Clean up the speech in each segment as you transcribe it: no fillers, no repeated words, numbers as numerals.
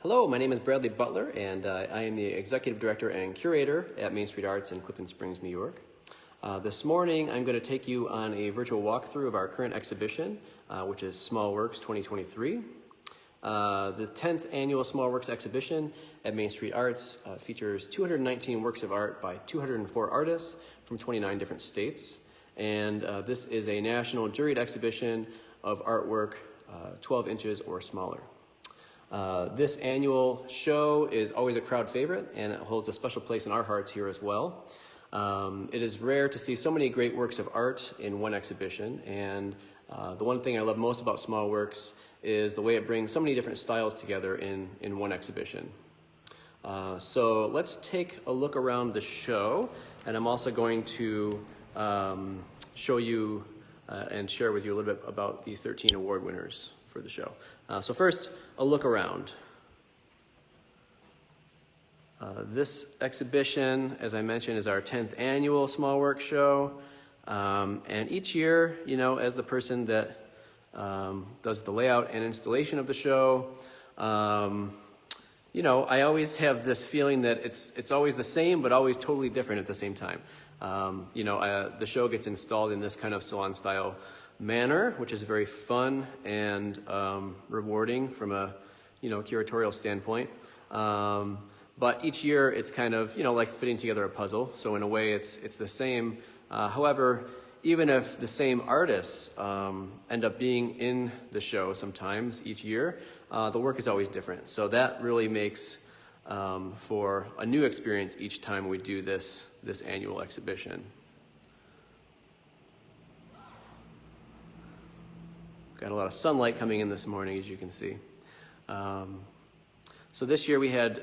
Hello, my name is Bradley Butler, and I am the Executive Director and Curator at Main Street Arts in Clifton Springs, New York. This morning, I'm going to take you on a virtual walkthrough of our current exhibition, which is Small Works 2023. The 10th annual Small Works exhibition at Main Street Arts features 219 works of art by 204 artists from 29 different states. And this is a national juried exhibition of artwork 12 inches or smaller. This annual show is always a crowd favorite, and it holds a special place in our hearts here as well. It is rare to see so many great works of art in one exhibition, and the one thing I love most about Small Works is the way it brings so many different styles together in one exhibition. So let's take a look around the show, and I'm also going to show you and share with you a little bit about the 13 award winners for the show. So first, a look around. This exhibition, as I mentioned, is our 10th annual Small Works show. And each year, you know, as the person that does the layout and installation of the show, you know, I always have this feeling that it's always the same, but always totally different at the same time. The show gets installed in this kind of salon style manner, which is very fun and rewarding from a curatorial standpoint. But each year it's kind of like fitting together a puzzle. So in a way it's the same. However, even if the same artists end up being in the show sometimes each year, the work is always different. So that really makes for a new experience each time we do this annual exhibition. Got a lot of sunlight coming in this morning, as you can see. So this year we had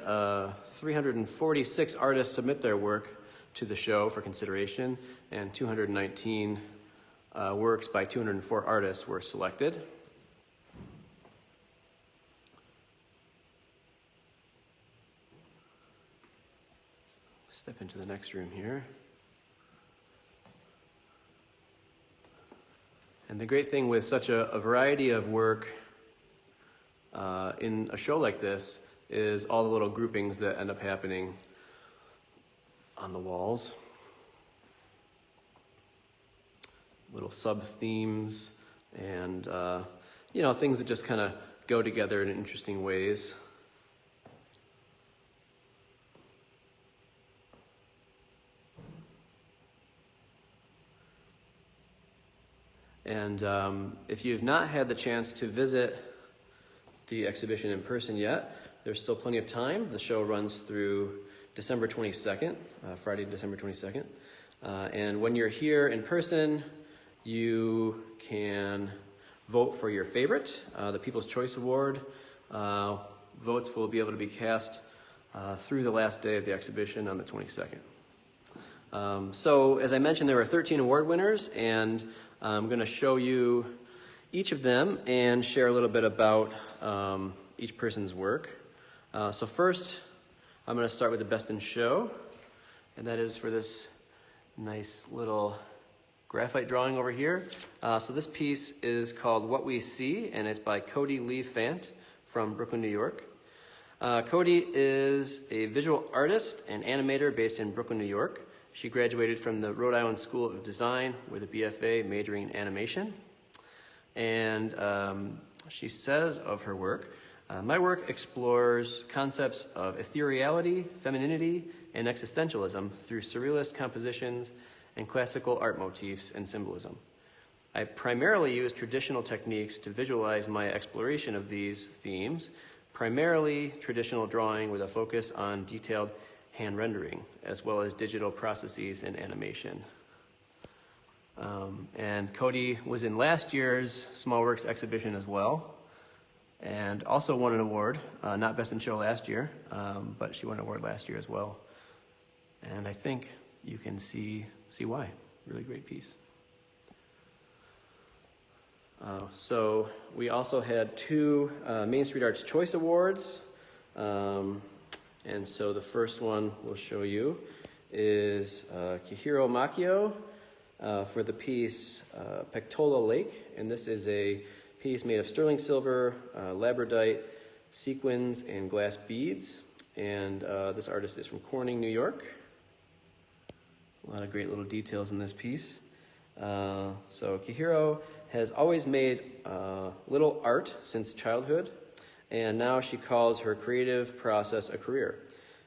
346 artists submit their work to the show for consideration, and 219 works by 204 artists were selected. Step into the next room here. And the great thing with such a variety of work in a show like this is all the little groupings that end up happening on the walls. Little sub-themes and, things that just kind of go together in interesting ways. And if you've not had the chance to visit the exhibition in person yet, there's still plenty of time. The show runs through December 22nd, Friday, December 22nd. And when you're here in person, you can vote for your favorite. The People's Choice Award votes will be able to be cast through the last day of the exhibition on the 22nd. So as I mentioned, there are 13 award winners, and I'm going to show you each of them and share a little bit about each person's work. So first, I'm going to start with the Best in Show, and that is for this nice little graphite drawing over here. So this piece is called What We See, and it's by Cody Lee Fant from Brooklyn, New York. Cody is a visual artist and animator based in Brooklyn, New York. She graduated from the Rhode Island School of Design with a BFA majoring in animation. And she says of her work, my work explores concepts of ethereality, femininity, and existentialism through surrealist compositions and classical art motifs and symbolism. I primarily use traditional techniques to visualize my exploration of these themes, primarily traditional drawing with a focus on detailed hand rendering, as well as digital processes and animation. And Cody was in last year's Small Works exhibition as well, and also won an award, not Best in Show last year, but she won an award last year as well. And I think you can see why. Really great piece. So we also had 2 Main Street Arts Choice Awards. And so the first one we'll show you is Kihiro Makio for the piece Pectola Lake. And this is a piece made of sterling silver, labradite, sequins and glass beads. And this artist is from Corning, New York. A lot of great little details in this piece. So Kihiro has always made little art since childhood, and now she calls her creative process a career.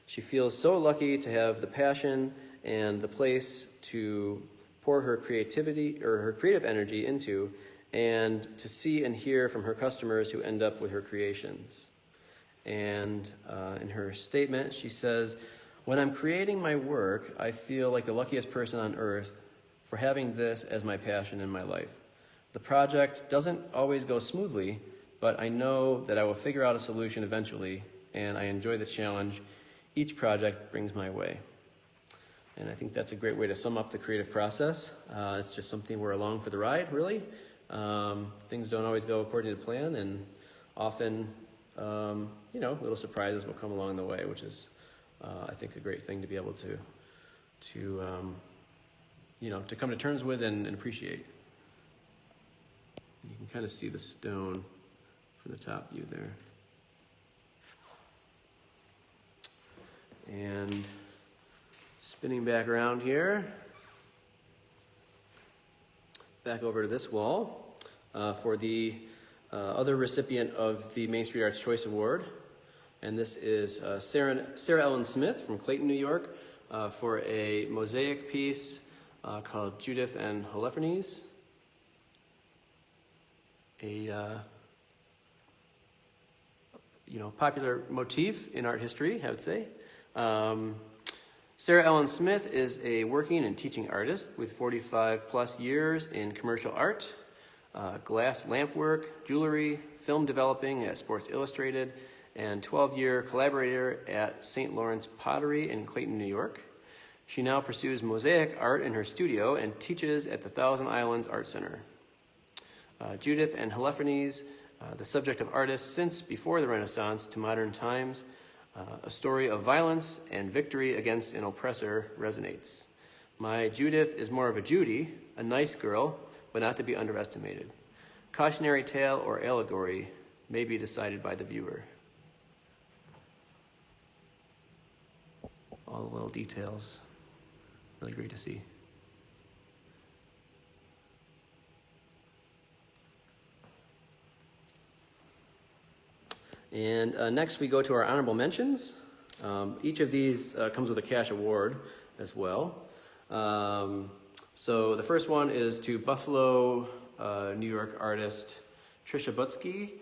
She feels so lucky to have the passion and the place to pour her creativity or her creative energy into, and to see and hear from her customers who end up with her creations. And in her statement, she says, "When I'm creating my work, I feel like the luckiest person on earth for having this as my passion in my life. The project doesn't always go smoothly, but I know that I will figure out a solution eventually, and I enjoy the challenge each project brings my way." And I think that's a great way to sum up the creative process. It's just something we're along for the ride, really. Things don't always go according to plan, and often, little surprises will come along the way, which is, I think, a great thing to be able to come to terms with and appreciate. You can kind of see the stone from the top view there. And spinning back around here, back over to this wall for the other recipient of the Main Street Arts Choice Award. And this is Sarah Ellen Smith from Clayton, New York, for a mosaic piece called Judith and Holofernes. A popular motif in art history, I would say. Sarah Ellen Smith is a working and teaching artist with 45 plus years in commercial art, glass lamp work, jewelry, film developing at Sports Illustrated, and 12-year collaborator at St. Lawrence Pottery in Clayton, New York. She now pursues mosaic art in her studio and teaches at the Thousand Islands Art Center. Judith and Holofernes, the subject of artists since before the Renaissance to modern times, a story of violence and victory against an oppressor resonates. My Judith is more of a Judy, a nice girl, but not to be underestimated. Cautionary tale or allegory may be decided by the viewer. All the little details, really great to see. And next we go to our honorable mentions. Each of these comes with a cash award as well. So the first one is to Buffalo, New York artist Trisha Butsky.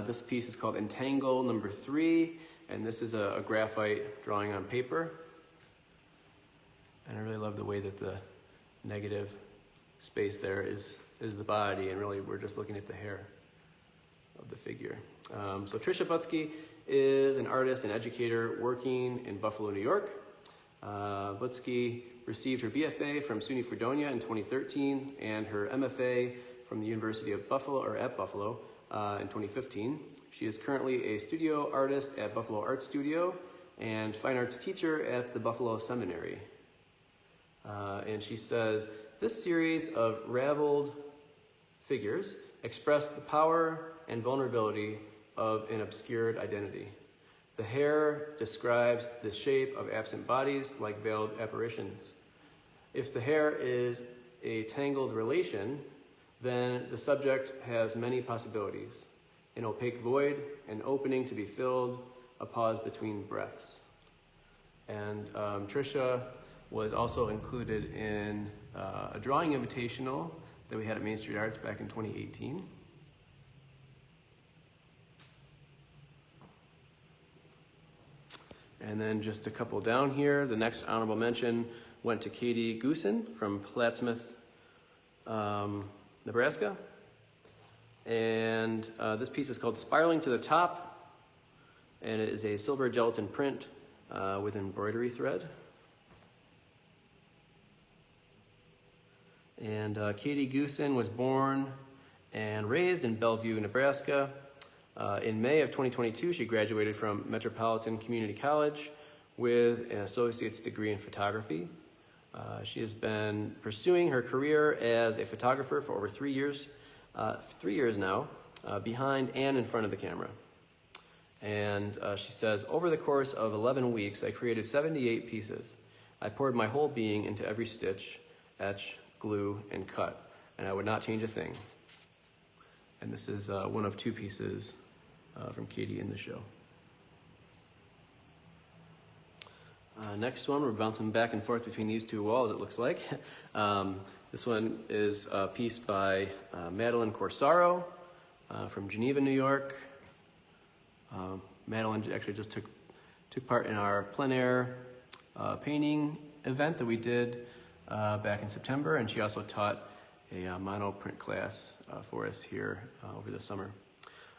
This piece is called Entangle Number 3, and this is a graphite drawing on paper. And I really love the way that the negative space there is the body, and really we're just looking at the hair of the figure. So Trisha Butsky is an artist and educator working in Buffalo, New York. Butsky received her BFA from SUNY Fredonia in 2013 and her MFA from the University of Buffalo, or at Buffalo, in 2015. She is currently a studio artist at Buffalo Art Studio and fine arts teacher at the Buffalo Seminary. And she says, this series of raveled figures express the power and vulnerability of an obscured identity. The hair describes the shape of absent bodies like veiled apparitions. If the hair is a tangled relation, then the subject has many possibilities. An opaque void, an opening to be filled, a pause between breaths. And Trisha was also included in a drawing invitational that we had at Main Street Arts back in 2018. And then just a couple down here, the next honorable mention went to Katie Goosen from Plattsmouth, Nebraska. And this piece is called Spiraling to the Top, and it is a silver gelatin print with embroidery thread. And Katie Goosen was born and raised in Bellevue, Nebraska. In May of 2022, she graduated from Metropolitan Community College with an associate's degree in photography. She has been pursuing her career as a photographer for over 3 years now, behind and in front of the camera. And she says, over the course of 11 weeks, I created 78 pieces. I poured my whole being into every stitch, etch, glue, and cut, and I would not change a thing. And this is one of 2 pieces from Katie in the show. Next one, we're bouncing back and forth between these 2 walls, it looks like. This one is a piece by Madeline Corsaro from Geneva, New York. Madeline actually just took part in our plein air painting event that we did back in September, and she also taught a mono print class for us here over the summer.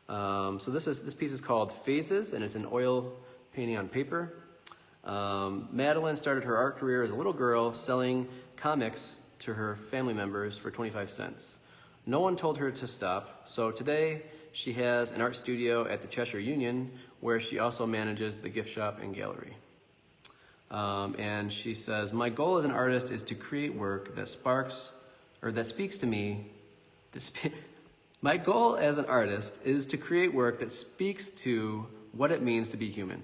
So this piece is called Phases, and it's an oil painting on paper. Madeline started her art career as a little girl selling comics to her family members for 25 cents. No one told her to stop, so today she has an art studio at the Cheshire Union where she also manages the gift shop and gallery. And she says, my goal as an artist is to create work that speaks to me. My goal as an artist is to create work that speaks to what it means to be human.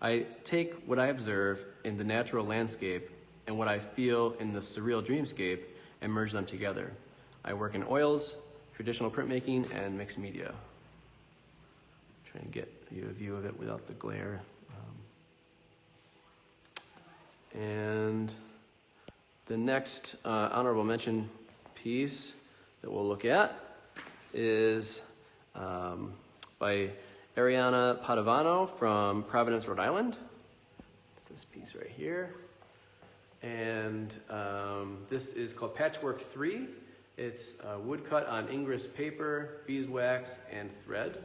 I take what I observe in the natural landscape and what I feel in the surreal dreamscape and merge them together. I work in oils, traditional printmaking, and mixed media. Trying to get you a view of it without the glare. And the next honorable mention piece that we'll look at is by Ariana Padovano from Providence, Rhode Island. It's this piece right here. And this is called Patchwork 3. It's woodcut on Ingress paper, beeswax, and thread.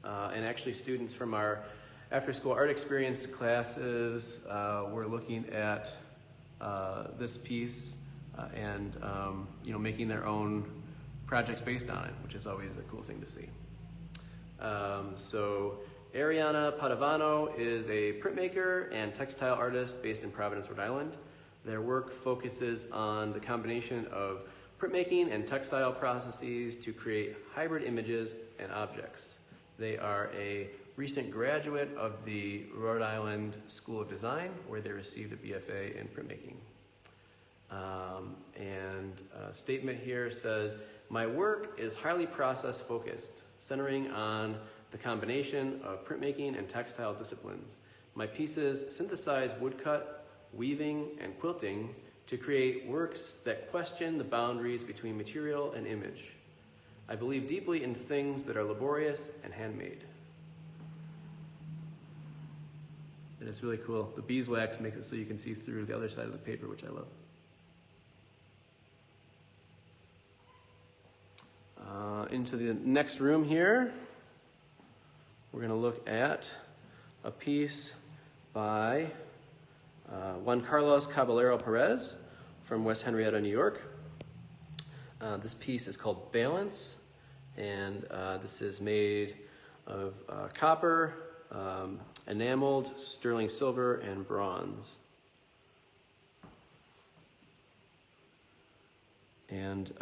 And actually students from our after-school art experience classes were looking at this piece and making their own projects based on it, which is always a cool thing to see. So Ariana Padovano is a printmaker and textile artist based in Providence, Rhode Island. Their work focuses on the combination of printmaking and textile processes to create hybrid images and objects. They are a recent graduate of the Rhode Island School of Design, where they received a BFA in printmaking. And a statement here says, my work is highly process focused, centering on the combination of printmaking and textile disciplines. My pieces synthesize woodcut, weaving, and quilting to create works that question the boundaries between material and image. I believe deeply in things that are laborious and handmade. And it's really cool. The beeswax makes it so you can see through the other side of the paper, which I love. Into the next room here, we're going to look at a piece by Juan Carlos Caballero Perez from West Henrietta, New York. This piece is called Balance, and this is made of copper, enameled, sterling silver, and bronze. And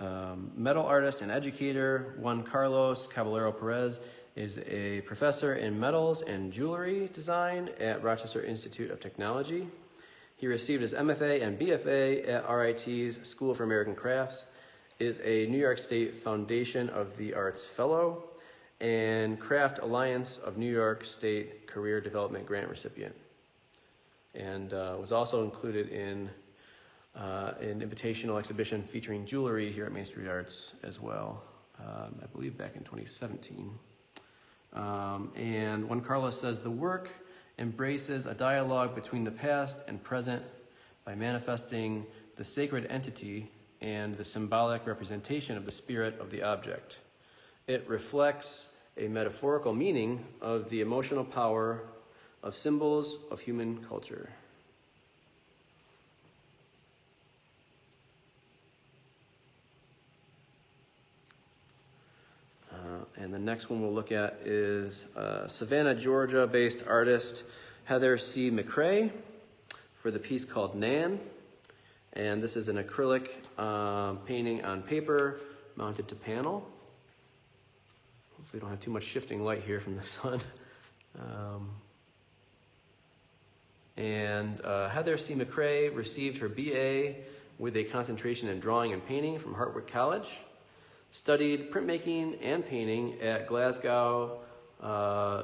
metal artist and educator Juan Carlos Caballero Perez is a professor in metals and jewelry design at Rochester Institute of Technology. He received his MFA and BFA at RIT's School for American Crafts, is a New York State Foundation of the Arts Fellow, and Craft Alliance of New York State Career Development Grant recipient. And was also included in an invitational exhibition featuring jewelry here at Main Street Arts as well, I believe back in 2017. And Juan Carlos says, the work embraces a dialogue between the past and present by manifesting the sacred entity and the symbolic representation of the spirit of the object. It reflects a metaphorical meaning of the emotional power of symbols of human culture. And the next one we'll look at is Savannah, Georgia-based artist Heather C. McCrae for the piece called Nan. And this is an acrylic painting on paper mounted to panel. Hopefully we don't have too much shifting light here from the sun. And Heather C. McRae received her BA with a concentration in drawing and painting from Hartwick College, studied printmaking and painting at Glasgow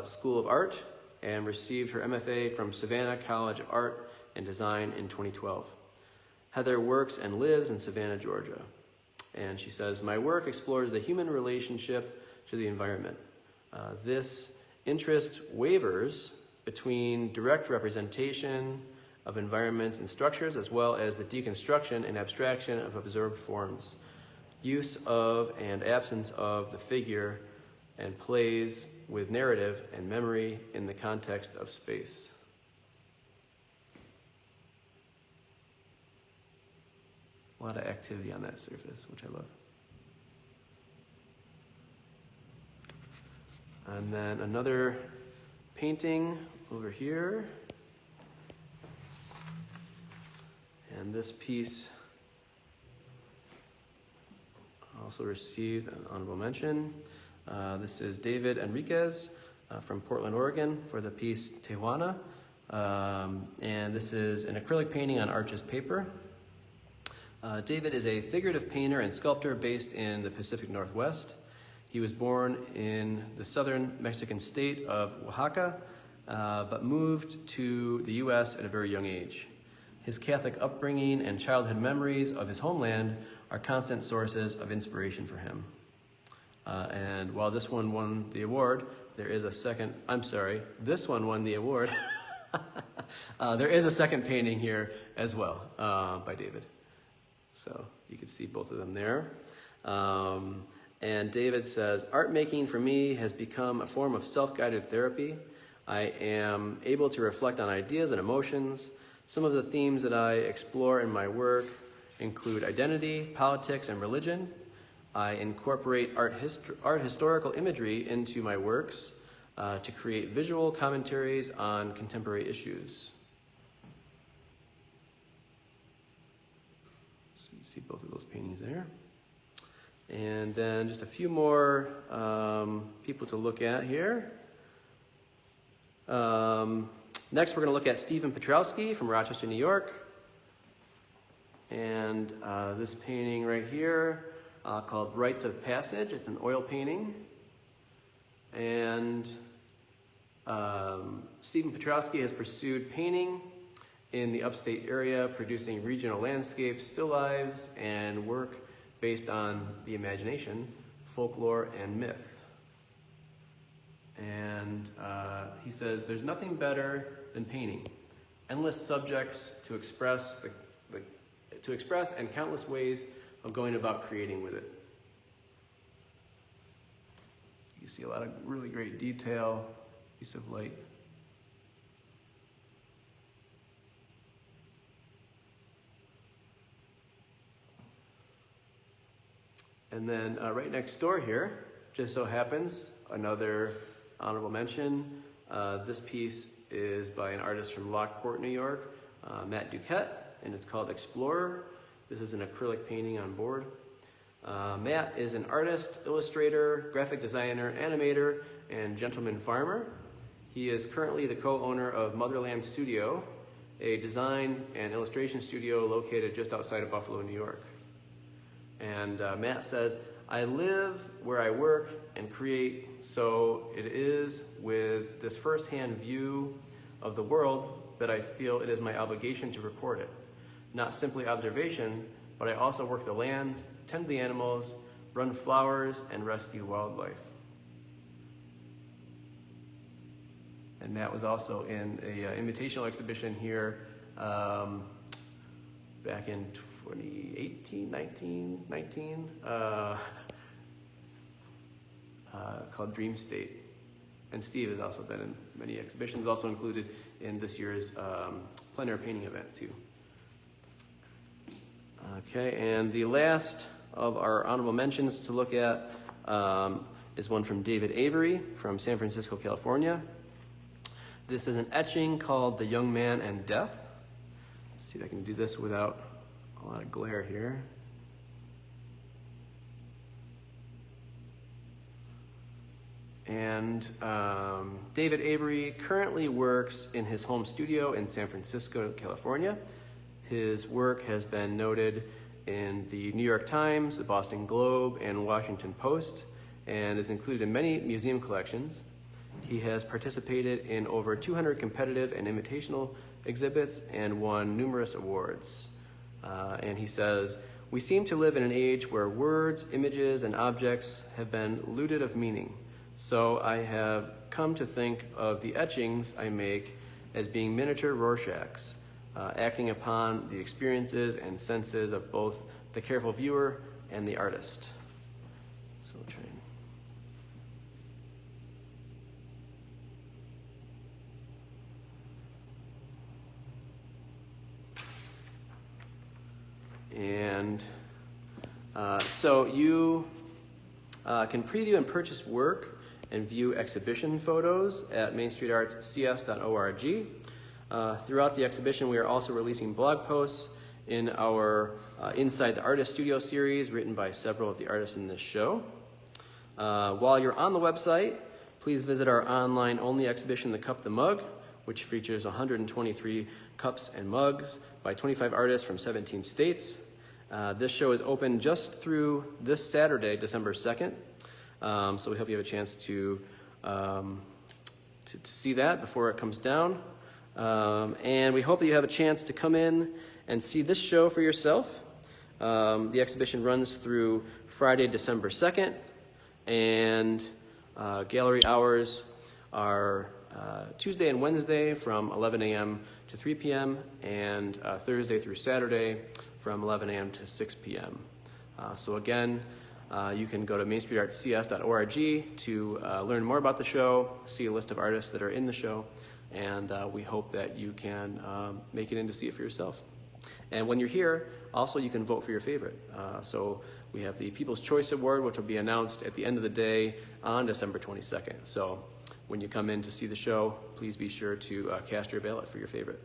School of Art, and received her MFA from Savannah College of Art and Design in 2012. Heather works and lives in Savannah, Georgia. And she says, my work explores the human relationship to the environment. This interest wavers between direct representation of environments and structures, as well as the deconstruction and abstraction of observed forms, use of and absence of the figure, and plays with narrative and memory in the context of space. A lot of activity on that surface, which I love. And then another painting over here. And this piece also received an honorable mention. This is David Enriquez from Portland, Oregon, for the piece Tijuana. And this is an acrylic painting on Arches paper. David is a figurative painter and sculptor based in the Pacific Northwest. He was born in the southern Mexican state of Oaxaca, but moved to the U.S. at a very young age. His Catholic upbringing and childhood memories of his homeland are constant sources of inspiration for him. And while this one won the award, there is a second, this one won the award. There is a second painting here as well by David. So you can see both of them there. And David says, art making for me has become a form of self-guided therapy. I am able to reflect on ideas and emotions. Some of the themes that I explore in my work include identity, politics, and religion. I incorporate art historical imagery into my works to create visual commentaries on contemporary issues. So you see both of those paintings there. And then just a few more people to look at here. Next, we're going to look at Stephen Petrowski from Rochester, New York. And this painting right here called Rites of Passage. It's an oil painting. And Stephen Petrowski has pursued painting in the upstate area, producing regional landscapes, still lifes, and work based on the imagination, folklore, and myth. And he says, there's nothing better than painting. Endless subjects to express and countless ways of going about creating with it. You see a lot of really great detail, use of light. And then right next door here, just so happens, another honorable mention. This piece is by an artist from Lockport, New York, Matt Duquette, and it's called Explorer. This is an acrylic painting on board. Matt is an artist, illustrator, graphic designer, animator, and gentleman farmer. He is currently the co-owner of Motherland Studio, a design and illustration studio located just outside of Buffalo, New York. And Matt says, I live where I work and create, so it is with this firsthand view of the world that I feel it is my obligation to record it. Not simply observation, but I also work the land, tend the animals, run flowers, and rescue wildlife. And Matt was also in an invitational exhibition here back in 2018, 19, called Dream State. And Steve has also been in many exhibitions, also included in this year's plein air painting event too. Okay, and the last of our honorable mentions to look at is one from David Avery from San Francisco, California. This is an etching called The Young Man and Death. Let's see if I can do this without a lot of glare here. And David Avery currently works in his home studio in San Francisco, California. His work has been noted in the New York Times, the Boston Globe, and Washington Post, and is included in many museum collections. He has participated in over 200 competitive and invitational exhibits and won numerous awards. And he says, "We seem to live in an age where words, images, and objects have been looted of meaning. So I have come to think of the etchings I make as being miniature Rorschachs, acting upon the experiences and senses of both the careful viewer and the artist." So we'll try and so you can preview and purchase work and view exhibition photos at mainstreetartscs.org. Throughout the exhibition, we are also releasing blog posts in our Inside the Artist Studio series, written by several of the artists in this show. While you're on the website, please visit our online-only exhibition, The Cup, the Mug, which features 123 cups and mugs by 25 artists from 17 states. This show is open just through this Saturday, December 2nd. So we hope you have a chance to see that before it comes down. And we hope that you have a chance to come in and see this show for yourself. The exhibition runs through Friday, December 2nd, and gallery hours are Tuesday and Wednesday from 11 a.m. to 3 p.m. and Thursday through Saturday from 11 a.m. to 6 p.m. So again, you can go to mainstreetartscs.org to learn more about the show, see a list of artists that are in the show, and we hope that you can make it in to see it for yourself. And when you're here, also you can vote for your favorite. So we have the People's Choice Award, which will be announced at the end of the day on December 22nd. So when you come in to see the show, please be sure to cast your ballot for your favorite.